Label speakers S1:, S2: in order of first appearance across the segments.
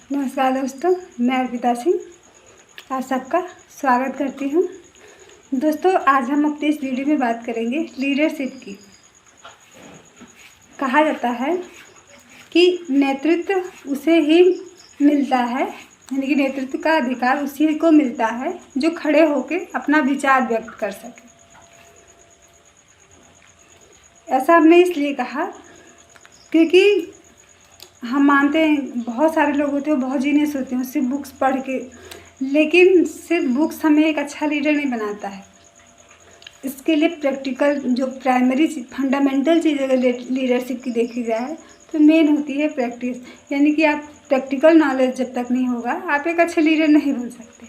S1: नमस्कार दोस्तों, मैं अर्पिता सिंह आप सबका स्वागत करती हूँ। दोस्तों, आज हम अपनी इस वीडियो में बात करेंगे लीडरशिप की। कहा जाता है कि नेतृत्व उसे ही मिलता है, यानी कि नेतृत्व का अधिकार उसी को मिलता है जो खड़े होकर अपना विचार व्यक्त कर सके। ऐसा हमने इसलिए कहा क्योंकि हम मानते हैं बहुत सारे लोग होते हैं, बहुत जीनियस होते हैं सिर्फ बुक्स पढ़ के, लेकिन सिर्फ बुक्स हमें एक अच्छा लीडर नहीं बनाता है। इसके लिए प्रैक्टिकल जो प्राइमरी फंडामेंटल चीज़ अगर लीडरशिप की देखी जाए तो मेन होती है प्रैक्टिस, यानी कि आप प्रैक्टिकल नॉलेज जब तक नहीं होगा आप एक अच्छे लीडर नहीं बन सकते।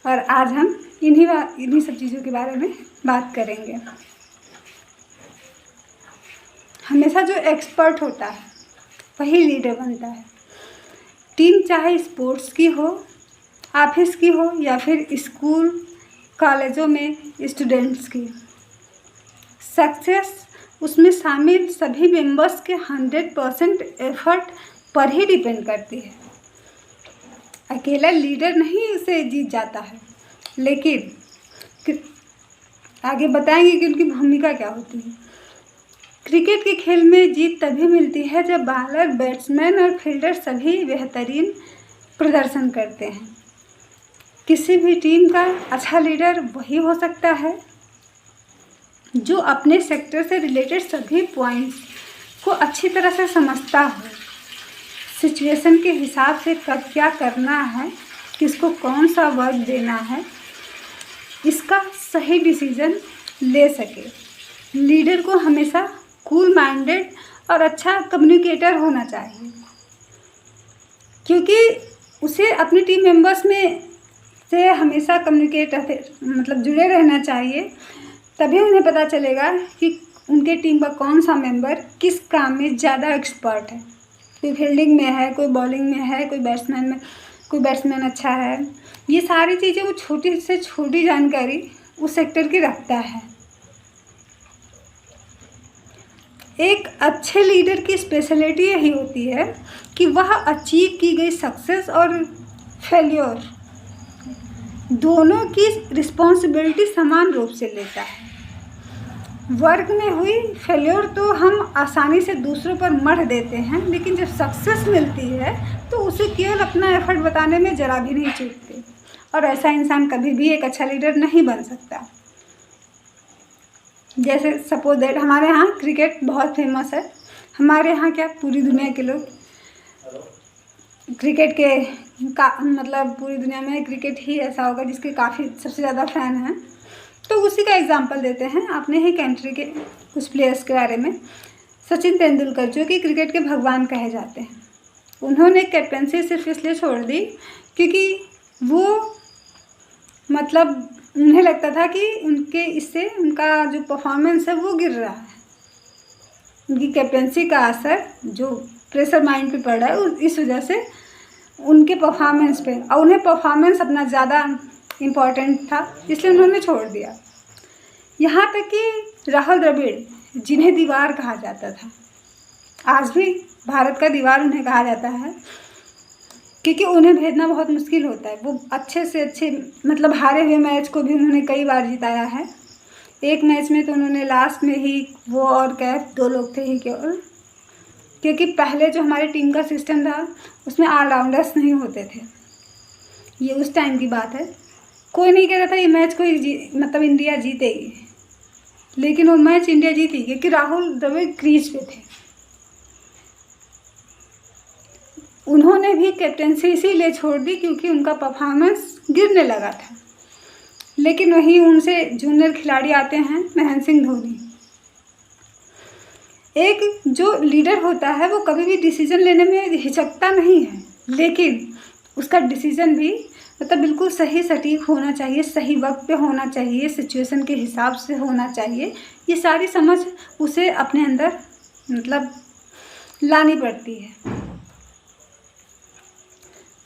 S1: और आज हम इन्हीं सब चीज़ों के बारे में बात करेंगे। हमेशा जो एक्सपर्ट होता है वही लीडर बनता है। टीम चाहे स्पोर्ट्स की हो, ऑफिस की हो या फिर स्कूल कॉलेजों में स्टूडेंट्स की, सक्सेस उसमें शामिल सभी मेंबर्स के 100% एफर्ट पर ही डिपेंड करती है। अकेला लीडर नहीं उसे जीत जाता है, लेकिन आगे बताएंगे कि उनकी भूमिका क्या होती है। क्रिकेट के खेल में जीत तभी मिलती है जब बॉलर, बैट्समैन और फील्डर सभी बेहतरीन प्रदर्शन करते हैं। किसी भी टीम का अच्छा लीडर वही हो सकता है जो अपने सेक्टर से रिलेटेड सभी पॉइंट्स को अच्छी तरह से समझता हो, सिचुएशन के हिसाब से कब क्या करना है, किसको कौन सा वर्क देना है, इसका सही डिसीजन ले सके। लीडर को हमेशा कूल माइंडेड और अच्छा कम्युनिकेटर होना चाहिए, क्योंकि उसे अपनी टीम मेंबर्स में से हमेशा जुड़े रहना चाहिए। तभी उन्हें पता चलेगा कि उनके टीम का कौन सा मेंबर किस काम में ज़्यादा एक्सपर्ट है। कोई फील्डिंग में है, कोई बॉलिंग में है, कोई बैट्समैन अच्छा है। ये सारी चीज़ें वो छोटी से छोटी जानकारी उस सेक्टर की रखता है। एक अच्छे लीडर की स्पेशलिटी यही होती है कि वह अचीव की गई सक्सेस और फेल्योर दोनों की रिस्पॉन्सिबिलिटी समान रूप से लेता है। वर्क में हुई फेल्योर तो हम आसानी से दूसरों पर मढ़ देते हैं, लेकिन जब सक्सेस मिलती है तो उसे केवल अपना एफर्ट बताने में ज़रा भी नहीं चूकते। और ऐसा इंसान कभी भी एक अच्छा लीडर नहीं बन सकता। जैसे सपोज दैट हमारे यहाँ क्रिकेट बहुत फेमस है। हमारे यहाँ क्या, पूरी दुनिया के लोग क्रिकेट के पूरी दुनिया में क्रिकेट ही ऐसा होगा जिसके काफ़ी सबसे ज़्यादा फ़ैन हैं। तो उसी का एग्जांपल देते हैं अपने ही कंट्री के कुछ प्लेयर्स के बारे में। सचिन तेंदुलकर जो कि क्रिकेट के भगवान कहे जाते हैं, उन्होंने कैप्टनसी सिर्फ इसलिए छोड़ दी क्योंकि वो उन्हें लगता था कि इससे उनका जो परफॉर्मेंस है वो गिर रहा है। उनकी कैप्टनसी का असर जो प्रेशर माइंड पे पड़ रहा है इस वजह से उनके परफॉर्मेंस पे, और उन्हें परफॉर्मेंस अपना ज़्यादा इम्पॉर्टेंट था, इसलिए उन्होंने छोड़ दिया। यहाँ तक कि राहुल द्रविड़, जिन्हें दीवार कहा जाता था, आज भी भारत का दीवार उन्हें कहा जाता है क्योंकि उन्हें भेजना बहुत मुश्किल होता है। वो अच्छे से अच्छे हारे हुए मैच को भी उन्होंने कई बार जिताया है। एक मैच में तो उन्होंने लास्ट में ही वो और कैफ 2 लोग थे ही केवल, क्योंकि पहले जो हमारी टीम का सिस्टम था उसमें ऑलराउंडर्स नहीं होते थे। ये उस टाइम की बात है। कोई नहीं कह रहा था ये मैच कोई इंडिया जीतेगी, लेकिन वो मैच इंडिया जीती क्योंकि राहुल द्रविड़ क्रीज पे थे। उन्होंने भी कैप्टनसी इसीलिए छोड़ दी क्योंकि उनका परफॉर्मेंस गिरने लगा था। लेकिन वहीं उनसे जूनियर खिलाड़ी आते हैं महेंद्र सिंह धोनी। एक जो लीडर होता है वो कभी भी डिसीजन लेने में हिचकता नहीं है, लेकिन उसका डिसीजन भी बिल्कुल सही सटीक होना चाहिए, सही वक्त पे होना चाहिए, सिचुएशन के हिसाब से होना चाहिए। ये सारी समझ उसे अपने अंदर लानी पड़ती है,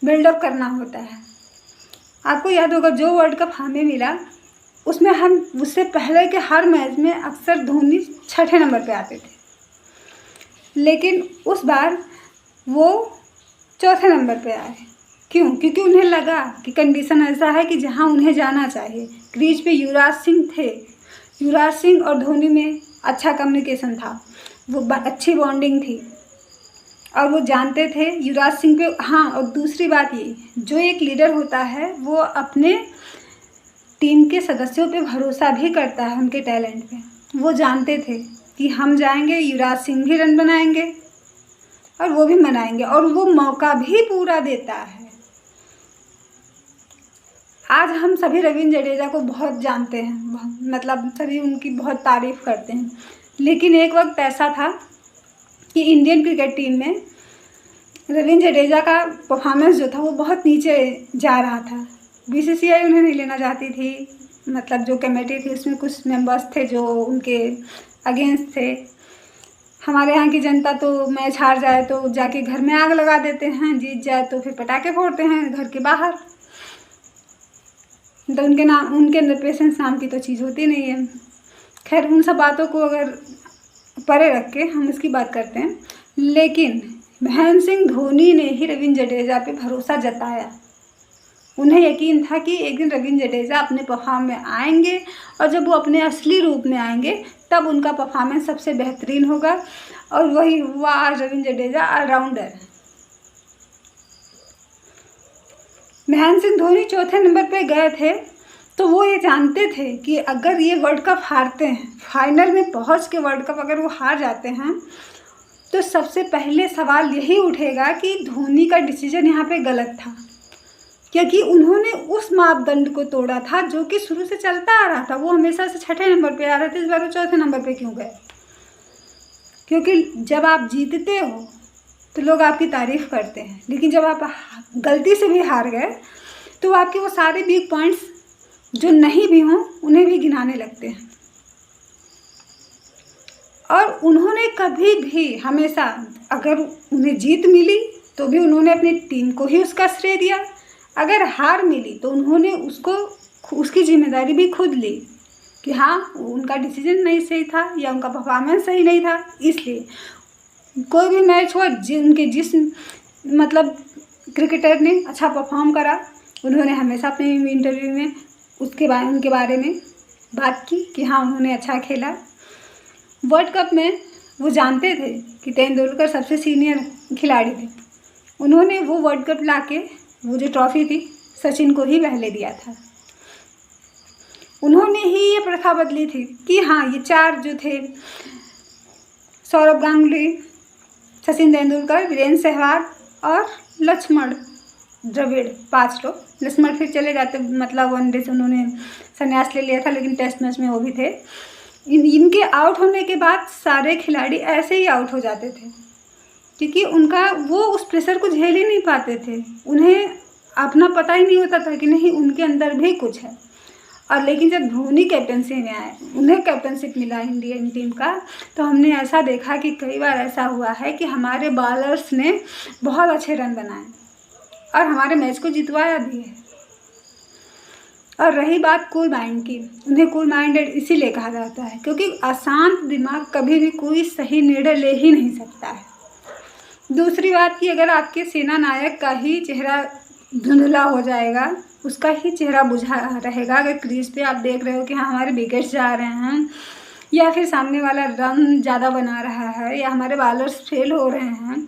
S1: बिल्डअप करना होता है। आपको याद होगा जो वर्ल्ड कप हमें मिला उसमें हम उससे पहले के हर मैच में अक्सर धोनी 6ठे नंबर पे आते थे, लेकिन उस बार वो चौथे नंबर पे आए। क्यों? क्योंकि उन्हें लगा कि कंडीशन ऐसा है कि जहां उन्हें जाना चाहिए। क्रीज पे युवराज सिंह थे। युवराज सिंह और धोनी में अच्छा कम्युनिकेशन था, वो अच्छी बॉन्डिंग थी और वो जानते थे युवराज सिंह पे। हाँ, और दूसरी बात ये, जो एक लीडर होता है वो अपने टीम के सदस्यों पे भरोसा भी करता है, उनके टैलेंट पे। वो जानते थे कि हम जाएंगे, युवराज सिंह भी रन बनाएंगे और वो भी मनाएंगे, और वो मौका भी पूरा देता है। आज हम सभी रवींद्र जडेजा को बहुत जानते हैं, मतलब सभी उनकी बहुत तारीफ़ करते हैं, लेकिन एक वक्त ऐसा था कि इंडियन क्रिकेट टीम में रवींद्र जडेजा का परफॉर्मेंस जो था वो बहुत नीचे जा रहा था। बीसीसीआई उन्हें नहीं लेना चाहती थी, मतलब जो कमेटी थी उसमें कुछ मेंबर्स थे जो उनके अगेंस्ट थे। हमारे यहाँ की जनता तो मैच हार जाए तो जाके घर में आग लगा देते हैं, जीत जाए तो फिर पटाखे फोड़ते हैं घर के बाहर। तो उनके अंदर पेशेंस नाम की तो चीज़ होती नहीं है। खैर, उन सब बातों को अगर परे रख के हम इसकी बात करते हैं, लेकिन महेंद्र सिंह धोनी ने ही रवींद्र जडेजा पे भरोसा जताया। उन्हें यकीन था कि एक दिन रवींद्र जडेजा अपने परफॉर्म में आएंगे, और जब वो अपने असली रूप में आएंगे तब उनका परफॉर्मेंस सबसे बेहतरीन होगा, और वही हुआ। आज रवींद्र जडेजा ऑलराउंडर। महेंद्र सिंह धोनी चौथे नंबर पे गए थे तो वो ये जानते थे कि अगर ये वर्ल्ड कप हारते हैं, फाइनल में पहुंच के वर्ल्ड कप अगर वो हार जाते हैं, तो सबसे पहले सवाल यही उठेगा कि धोनी का डिसीजन यहाँ पे गलत था, क्योंकि उन्होंने उस मापदंड को तोड़ा था जो कि शुरू से चलता आ रहा था। वो हमेशा से छठे नंबर पे आ रहे थे, इस बार वो चौथे नंबर पे क्यों गए? क्योंकि जब आप जीतते हो तो लोग आपकी तारीफ़ करते हैं, लेकिन जब आप गलती से भी हार गए तो आपके वो सारे वीक पॉइंट्स जो नहीं भी हों उन्हें भी गिनाने लगते हैं। और उन्होंने कभी भी हमेशा, अगर उन्हें जीत मिली तो भी उन्होंने अपनी टीम को ही उसका श्रेय दिया, अगर हार मिली तो उन्होंने उसकी जिम्मेदारी भी खुद ली कि हाँ, उनका डिसीजन नहीं सही था या उनका परफॉर्मेंस सही नहीं था। इसलिए कोई भी मैच हुआ, जिस मतलब क्रिकेटर ने अच्छा परफॉर्म करा, उन्होंने हमेशा अपने इंटरव्यू में उनके बारे में बात की कि हाँ, उन्होंने अच्छा खेला। वर्ल्ड कप में वो जानते थे कि तेंदुलकर सबसे सीनियर खिलाड़ी थे। उन्होंने वो वर्ल्ड कप लाके वो जो ट्रॉफी थी सचिन को ही पहले दिया था। उन्होंने ही ये प्रथा बदली थी कि हाँ, ये चार जो थे, सौरभ गांगुली, सचिन तेंदुलकर, वीरेंद्र सहवाग और लक्ष्मण द्रविड़, 5 लोग। लक्ष्मण फिर चले जाते, मतलब वनडे से उन्होंने संन्यास ले लिया था, लेकिन टेस्ट मैच में वो भी थे। इनके आउट होने के बाद सारे खिलाड़ी ऐसे ही आउट हो जाते थे, क्योंकि वो उस प्रेशर को झेल ही नहीं पाते थे। उन्हें अपना पता ही नहीं होता था कि नहीं, उनके अंदर भी कुछ है। और लेकिन जब धोनी कैप्टनसी में आए, उन्हें कैप्टनशिप मिला इंडियन टीम का, तो हमने ऐसा देखा कि कई बार ऐसा हुआ है कि हमारे बॉलर्स ने बहुत अच्छे रन बनाए और हमारे मैच को जितवाया भी है। और रही बात कूल माइंड की, उन्हें कूल माइंडेड इसीलिए कहा जाता है क्योंकि अशांत दिमाग कभी भी कोई सही निर्णय ले ही नहीं सकता है। दूसरी बात कि अगर आपके सेना नायक का ही चेहरा धुंधला हो जाएगा, उसका ही चेहरा बुझा रहेगा, अगर क्रीज पे आप देख रहे हो कि हाँ, हमारे विकेट्स जा रहे हैं, या फिर सामने वाला रन ज़्यादा बना रहा है, या हमारे बॉलर्स फेल हो रहे हैं,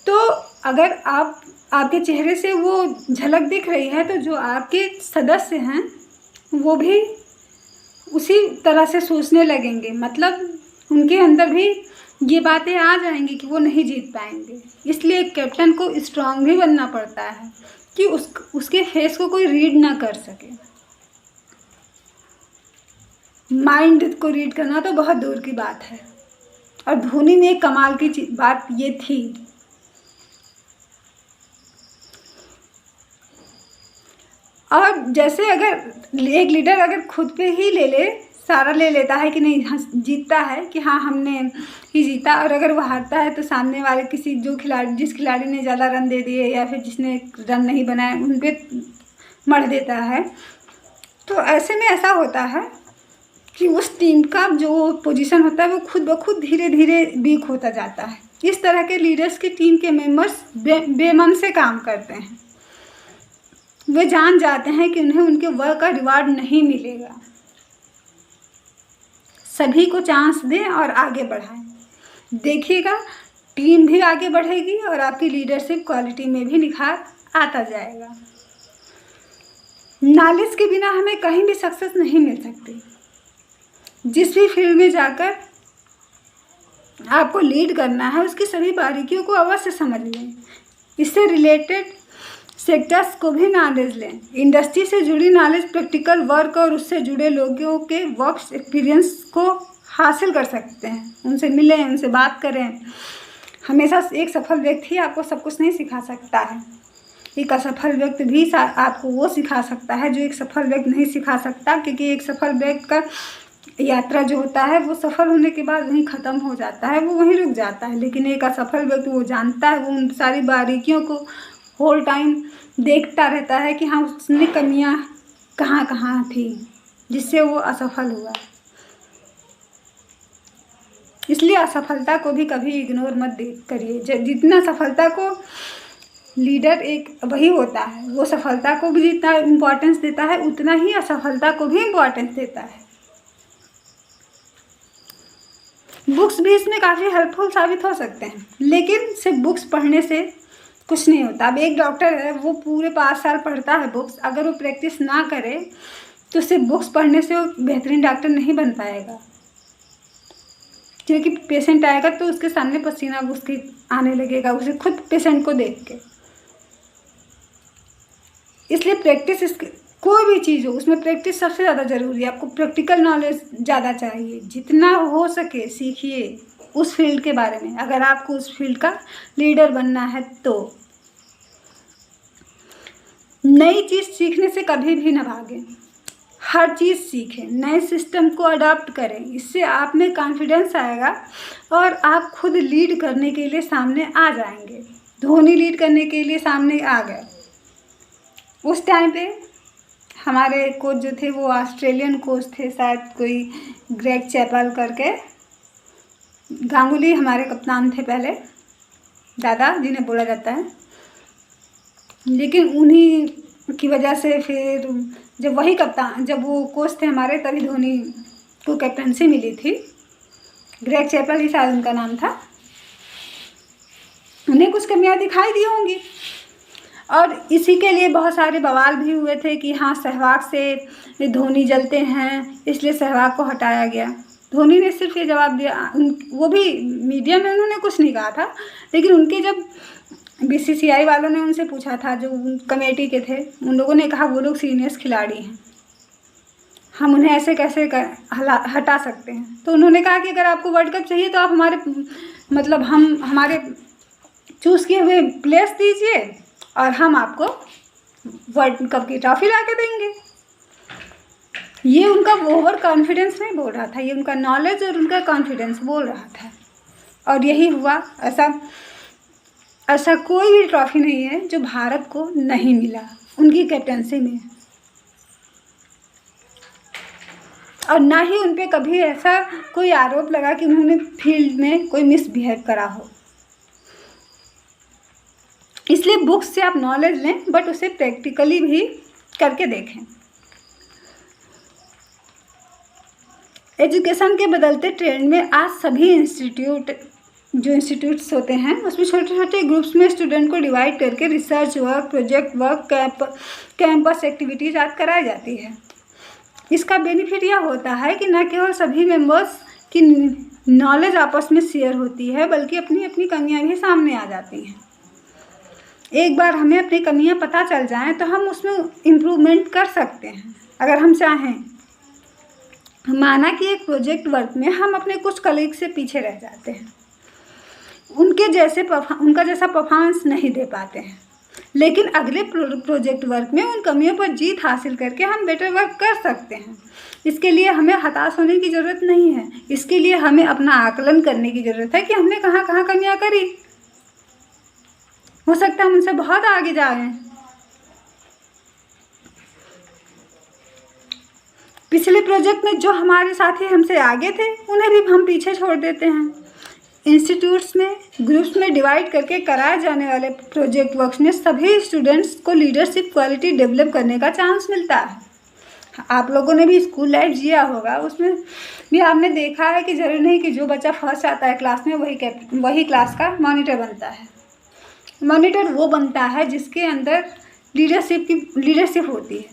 S1: तो अगर आपके चेहरे से वो झलक दिख रही है, तो जो आपके सदस्य हैं वो भी उसी तरह से सोचने लगेंगे। मतलब उनके अंदर भी ये बातें आ जाएंगी कि वो नहीं जीत पाएंगे। इसलिए एक कैप्टन को स्ट्रांग भी बनना पड़ता है कि उसके फेस को कोई रीड ना कर सके। माइंड को रीड करना तो बहुत दूर की बात है। और धोनी में एक कमाल की बात ये थी, और जैसे अगर एक लीडर अगर खुद पे ही सारा ले लेता है कि नहीं, हाँ, जीतता है कि हाँ, हमने ही जीता, और अगर वो हारता है तो सामने वाले जिस खिलाड़ी ने ज़्यादा रन दे दिए या फिर जिसने रन नहीं बनाए उन पे मढ़ देता है, तो ऐसे में ऐसा होता है कि उस टीम का जो पोजीशन होता है वो खुद ब खुद धीरे धीरे वीक होता जाता है। इस तरह के लीडर्स की टीम के मेंबर्स बेमन से काम करते हैं। वे जान जाते हैं कि उन्हें उनके वर्क का रिवार्ड नहीं मिलेगा। सभी को चांस दें और आगे बढ़ाएं। देखिएगा टीम भी आगे बढ़ेगी और आपकी लीडरशिप क्वालिटी में भी निखार आता जाएगा। नॉलेज के बिना हमें कहीं भी सक्सेस नहीं मिल सकती। जिस भी फील्ड में जाकर आपको लीड करना है उसकी सभी बारीकियों को अवश्य समझ लें। इससे रिलेटेड सेक्टर्स को भी नॉलेज लें। इंडस्ट्री से जुड़ी नॉलेज, प्रैक्टिकल वर्क और उससे जुड़े लोगों के वर्क एक्सपीरियंस को हासिल कर सकते हैं। उनसे मिलें, उनसे बात करें। हमेशा एक सफल व्यक्ति आपको सब कुछ नहीं सिखा सकता है। एक असफल व्यक्ति भी आपको वो सिखा सकता है जो एक सफल व्यक्ति नहीं सिखा सकता, क्योंकि एक सफल व्यक्ति का यात्रा जो होता है वो सफल होने के बाद वहीं ख़त्म हो जाता है, वो वहीं रुक जाता है। लेकिन एक असफल व्यक्ति वो जानता है, वो उन सारी बारीकियों को होल टाइम देखता रहता है कि हाँ उसने कमियां कहाँ कहाँ थी जिससे वो असफल हुआ। इसलिए असफलता को भी कभी इग्नोर मत करिए। जितना सफलता को लीडर एक वही होता है, वो सफलता को भी जितना इम्पोर्टेंस देता है उतना ही असफलता को भी इम्पोर्टेंस देता है। बुक्स भी इसमें काफ़ी हेल्पफुल साबित हो सकते हैं, लेकिन सिर्फ बुक्स पढ़ने से कुछ नहीं होता। अब एक डॉक्टर है, वो पूरे 5 साल पढ़ता है बुक्स, अगर वो प्रैक्टिस ना करे तो सिर्फ बुक्स पढ़ने से वो बेहतरीन डॉक्टर नहीं बन पाएगा, क्योंकि पेशेंट आएगा तो उसके सामने पसीना उसके आने लगेगा, उसे खुद पेशेंट को देख के। इसलिए प्रैक्टिस कोई भी चीज़ हो उसमें प्रैक्टिस सबसे ज़्यादा ज़रूरी है। आपको प्रैक्टिकल नॉलेज ज़्यादा चाहिए, जितना हो सके सीखिए उस फील्ड के बारे में, अगर आपको उस फील्ड का लीडर बनना है तो। नई चीज़ सीखने से कभी भी न भागें, हर चीज़ सीखें, नए सिस्टम को अडॉप्ट करें। इससे आप में कॉन्फिडेंस आएगा और आप खुद लीड करने के लिए सामने आ जाएंगे। धोनी लीड करने के लिए सामने आ गए। उस टाइम पे हमारे कोच जो थे वो ऑस्ट्रेलियन कोच थे, शायद कोई ग्रेग चैपल करके। गांगुली हमारे कप्तान थे पहले, दादा जिन्हें बोला जाता है। लेकिन उन्हीं की वजह से फिर जब वो कोच थे हमारे, तभी धोनी को कैप्टनसी मिली थी। ग्रेग चैपल ही शायद उनका नाम था। उन्हें कुछ कमियां दिखाई दी होंगी और इसी के लिए बहुत सारे बवाल भी हुए थे कि हाँ सहवाग से धोनी जलते हैं, इसलिए सहवाग को हटाया गया। धोनी ने सिर्फ ये जवाब दिया, वो भी मीडिया में उन्होंने कुछ नहीं कहा था, लेकिन उनके जब बीसीसीआई वालों ने उनसे पूछा था, जो कमेटी के थे, उन लोगों ने कहा वो लोग सीनियर्स खिलाड़ी हैं, हम उन्हें ऐसे कैसे हटा सकते हैं। तो उन्होंने कहा कि अगर आपको वर्ल्ड कप चाहिए तो आप हमारे चूज़ किए हुए प्लेयर्स दीजिए और हम आपको वर्ल्ड कप की ट्रॉफी ला के देंगे। ये उनका ओवर कॉन्फिडेंस नहीं बोल रहा था, ये उनका नॉलेज और उनका कॉन्फिडेंस बोल रहा था। और यही हुआ। ऐसा कोई भी ट्रॉफी नहीं है जो भारत को नहीं मिला उनकी कैप्टनसी में, और ना ही उन पे कभी ऐसा कोई आरोप लगा कि उन्होंने फील्ड में कोई मिसबिहेव करा हो। इसलिए बुक्स से आप नॉलेज लें, बट उसे प्रैक्टिकली भी करके देखें। एजुकेशन के बदलते ट्रेंड में आज सभी इंस्टीट्यूट्स होते हैं उसमें छोटे छोटे ग्रुप्स में स्टूडेंट को डिवाइड करके research work, project work, campus activities आज कराई जाती है। इसका बेनिफिट यह होता है कि न केवल सभी मेंबर्स की नॉलेज आपस में शेयर होती है, बल्कि अपनी अपनी कमियां भी सामने आ जाती हैं। एक बार हमें अपनी कमियां पता चल जाएं तो हम उसमें इम्प्रूवमेंट कर सकते हैं अगर हम चाहें। माना कि एक प्रोजेक्ट वर्क में हम अपने कुछ कलीग से पीछे रह जाते हैं, उनका जैसा परफॉर्मेंस नहीं दे पाते हैं, लेकिन अगले प्रोजेक्ट वर्क में उन कमियों पर जीत हासिल करके हम बेटर वर्क कर सकते हैं। इसके लिए हमें हताश होने की ज़रूरत नहीं है, इसके लिए हमें अपना आकलन करने की ज़रूरत है कि हमने कहाँ कहाँ कमियाँ करी। हो सकता है हम उनसे बहुत आगे जा रहे हैं। पिछले प्रोजेक्ट में जो हमारे साथी हमसे आगे थे उन्हें भी हम पीछे छोड़ देते हैं। इंस्टीट्यूट्स में ग्रुप्स में डिवाइड करके कराए जाने वाले प्रोजेक्ट वर्क्स में सभी स्टूडेंट्स को लीडरशिप क्वालिटी डेवलप करने का चांस मिलता है। आप लोगों ने भी स्कूल लाइफ जिया होगा, उसमें भी आपने देखा है कि ज़रूरी नहीं कि जो बच्चा फर्स्ट आता है क्लास में वही क्लास का मॉनिटर बनता है। मॉनिटर वो बनता है जिसके अंदर लीडरशिप होती है,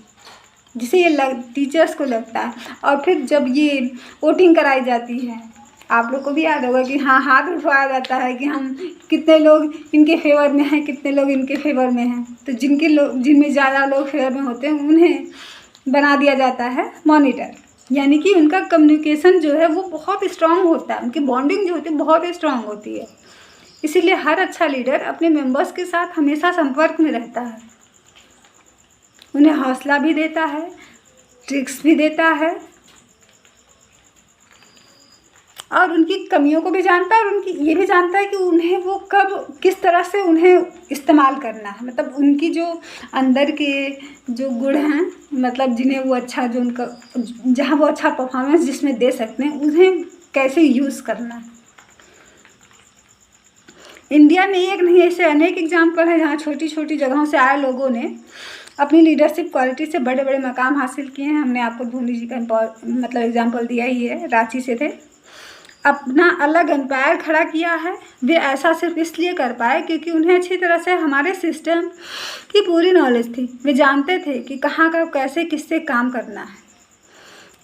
S1: जिसे ये टीचर्स को लगता है। और फिर जब ये वोटिंग कराई जाती है, आप लोग को भी याद होगा कि हाँ, हाथ उठवाया जाता है कि हम कितने लोग इनके फेवर में हैं, कितने लोग इनके फेवर में हैं। तो जिनमें ज़्यादा लोग फेवर में होते हैं उन्हें बना दिया जाता है मॉनिटर। यानी कि उनका कम्युनिकेशन जो है वो बहुत स्ट्रांग होता है, उनकी बॉन्डिंग जो होती है बहुत स्ट्रांग होती है। इसीलिए हर अच्छा लीडर अपने मेंबर्स के साथ हमेशा संपर्क में रहता है, उन्हें हौसला भी देता है, ट्रिक्स भी देता है और उनकी कमियों को भी जानता है और उनकी ये भी जानता है कि उन्हें वो कब किस तरह से उन्हें इस्तेमाल करना है। मतलब उनकी जो अंदर के जो गुण हैं, मतलब जिन्हें वो अच्छा, जो उनका जहाँ वो अच्छा परफॉर्मेंस जिसमें दे सकते हैं, उन्हें कैसे यूज़ करना है। इंडिया में एक नहीं ऐसे अनेक एग्जाम्पल हैं जहाँ छोटी छोटी जगहों से आए लोगों ने अपनी लीडरशिप क्वालिटी से बड़े बड़े मकाम हासिल किए हैं। हमने आपको धोनी जी का मतलब एग्जाम्पल दिया ही है, रांची से थे, अपना अलग एम्पायर खड़ा किया है। वे ऐसा सिर्फ इसलिए कर पाए क्योंकि उन्हें अच्छी तरह से हमारे सिस्टम की पूरी नॉलेज थी। वे जानते थे कि कहाँ कब कैसे किससे काम करना है,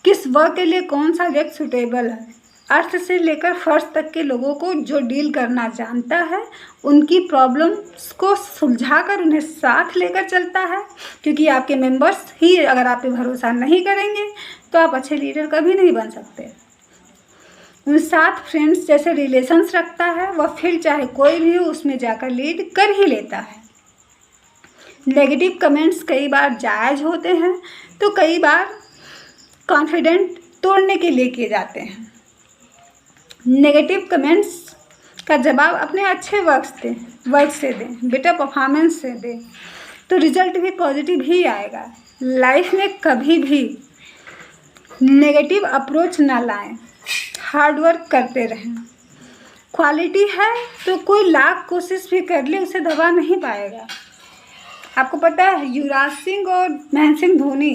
S1: किस वर्क के लिए कौन सा व्यक्ति सुटेबल है। अर्थ से लेकर फर्श तक के लोगों को जो डील करना जानता है, उनकी प्रॉब्लम्स को सुलझाकर उन्हें साथ लेकर चलता है। क्योंकि आपके मेंबर्स ही अगर आप पे भरोसा नहीं करेंगे तो आप अच्छे लीडर कभी नहीं बन सकते। उन साथ फ्रेंड्स जैसे रिलेशंस रखता है, वह फील्ड चाहे कोई भी हो उसमें जाकर लीड कर ही लेता है। नेगेटिव कमेंट्स कई बार जायज़ होते हैं तो कई बार कॉन्फिडेंट तोड़ने के लिए किए जाते हैं। नेगेटिव कमेंट्स का जवाब अपने अच्छे वर्क से दें, बेटर परफॉर्मेंस से दें, तो रिजल्ट भी पॉजिटिव ही आएगा। लाइफ में कभी भी नेगेटिव अप्रोच ना लाएं, हार्ड वर्क करते रहें। क्वालिटी है तो कोई लाख कोशिश भी कर ले उसे दबा नहीं पाएगा। आपको पता है युवराज सिंह और महेंद्र सिंह धोनी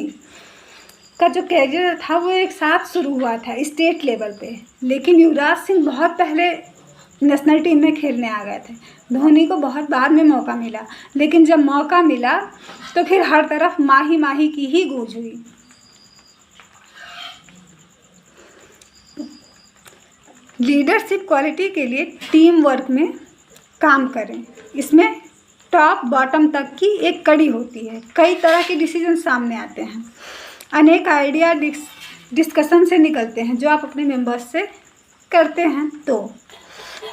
S1: का जो कैरियर था वो एक साथ शुरू हुआ था स्टेट लेवल पे, लेकिन युवराज सिंह बहुत पहले नेशनल टीम में खेलने आ गए थे। धोनी को बहुत बाद में मौका मिला, लेकिन जब मौका मिला तो फिर हर तरफ माही माही की ही गूंज हुई। लीडरशिप क्वालिटी के लिए टीम वर्क में काम करें। इसमें टॉप बॉटम तक की एक कड़ी होती है। कई तरह के डिसीजन सामने आते हैं, अनेक आइडिया डिस्कशन से निकलते हैं जो आप अपने मेंबर्स से करते हैं, तो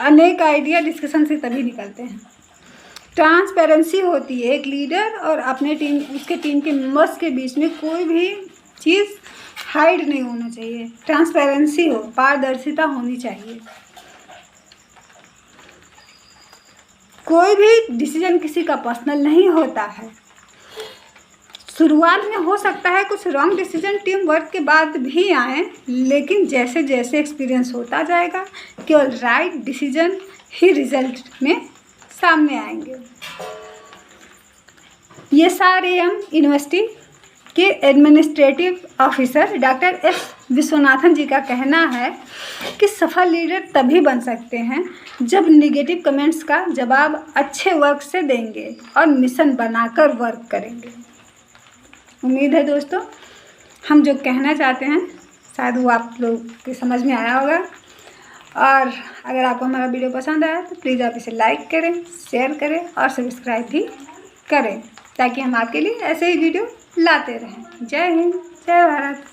S1: अनेक आइडिया डिस्कशन से तभी निकलते हैं। ट्रांसपेरेंसी होती है, एक लीडर और अपने उसके टीम के मेंबर्स के बीच में कोई भी चीज़ हाइड नहीं होना चाहिए। ट्रांसपेरेंसी हो, पारदर्शिता होनी चाहिए। कोई भी डिसीजन किसी का पर्सनल नहीं होता है। शुरुआत में हो सकता है कुछ रॉन्ग डिसीजन टीम वर्क के बाद भी आए, लेकिन जैसे जैसे एक्सपीरियंस होता जाएगा केवल राइट डिसीजन ही रिजल्ट में सामने आएंगे। ये SRAM यूनिवर्सिटी के administrative officer doctor S Vishwanathan ji का कहना है कि सफल लीडर तभी बन सकते हैं जब निगेटिव कमेंट्स का जवाब अच्छे वर्क से देंगे और मिशन बनाकर वर्क करेंगे। उम्मीद है दोस्तों हम जो कहना चाहते हैं शायद वो आप लोग के समझ में आया होगा। और अगर आपको हमारा वीडियो पसंद आया तो प्लीज़ आप इसे लाइक करें, शेयर करें और सब्सक्राइब भी करें, ताकि हम आपके लिए ऐसे ही वीडियो लाते रहें। जय हिंद, जय भारत।